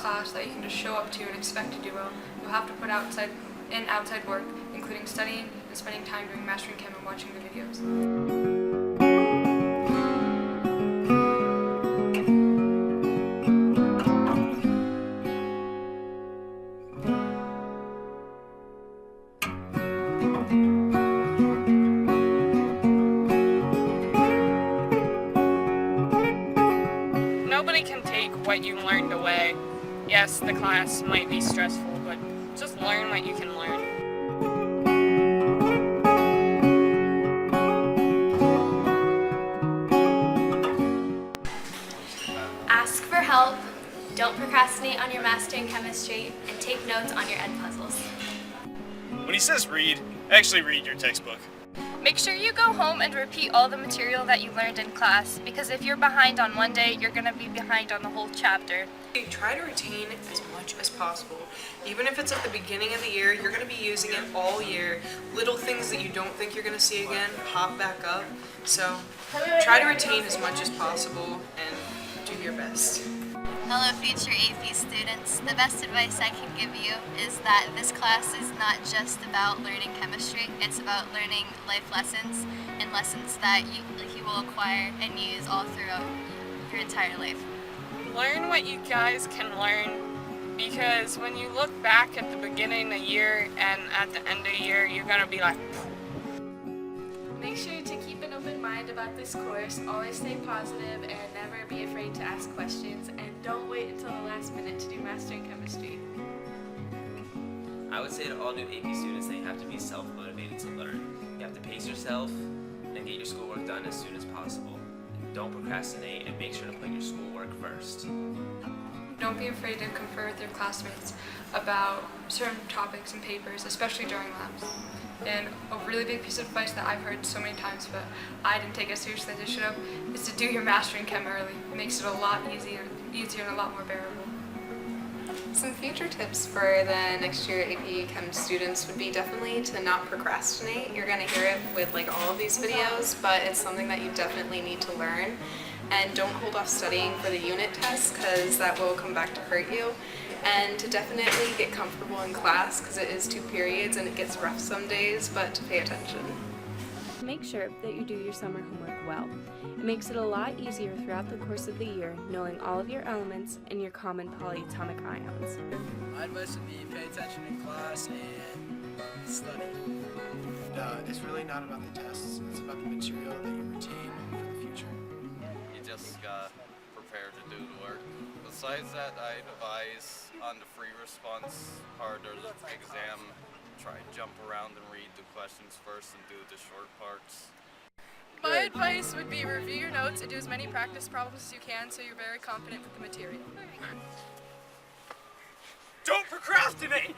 class that you can just show up to and expect to do well. You'll have to put outside work, including studying and spending time doing Mastering Chem and watching the videos. Nobody can take what you learned away. Yes, the class might be stressful, but just learn what you can learn. Ask for help, don't procrastinate on your Mastering Chemistry, and take notes on your ed puzzles. When he says read, actually read your textbook. Make sure you go home and repeat all the material that you learned in class, because if you're behind on one day, you're going to be behind on the whole chapter. Try to retain as much as possible. Even if it's at the beginning of the year, you're going to be using it all year. Little things that you don't think you're going to see again pop back up. So try to retain as much as possible and do your best. Hello future AP students, the best advice I can give you is that this class is not just about learning chemistry, it's about learning life lessons and lessons that you will acquire and use all throughout your entire life. Learn what you guys can learn, because when you look back at the beginning of the year and at the end of the year, you're going to be like, Make sure to keep an open mind about this course, always stay positive, and never be afraid to ask questions, and don't wait until the last minute to do Mastering Chemistry. I would say to all new AP students that you have to be self-motivated to learn. You have to pace yourself and get your schoolwork done as soon as possible. Don't procrastinate and make sure to put your schoolwork first. Don't be afraid to confer with your classmates about certain topics and papers, especially during labs. And a really big piece of advice that I've heard so many times, but I didn't take as seriously as I should have, is to do your Mastering Chem early. It makes it a lot easier and a lot more bearable. Some future tips for the next year AP Chem students would be definitely to not procrastinate. You're going to hear it with like all of these videos, but it's something that you definitely need to learn. And don't hold off studying for the unit tests, because that will come back to hurt you. And to definitely get comfortable in class, because it is 2 periods and it gets rough some days, but to pay attention. Make sure that you do your summer homework well. It makes it a lot easier throughout the course of the year, knowing all of your elements and your common polyatomic ions. My advice would be pay attention in class and study. It's really not about the tests, it's about the material that you retain for the future. You just gotta prepare to do the work. Besides that, I advise on the free response part of the exam, try jump around and read the questions first and do the short parts. My advice would be review your notes and do as many practice problems as you can so you're very confident with the material. Don't procrastinate!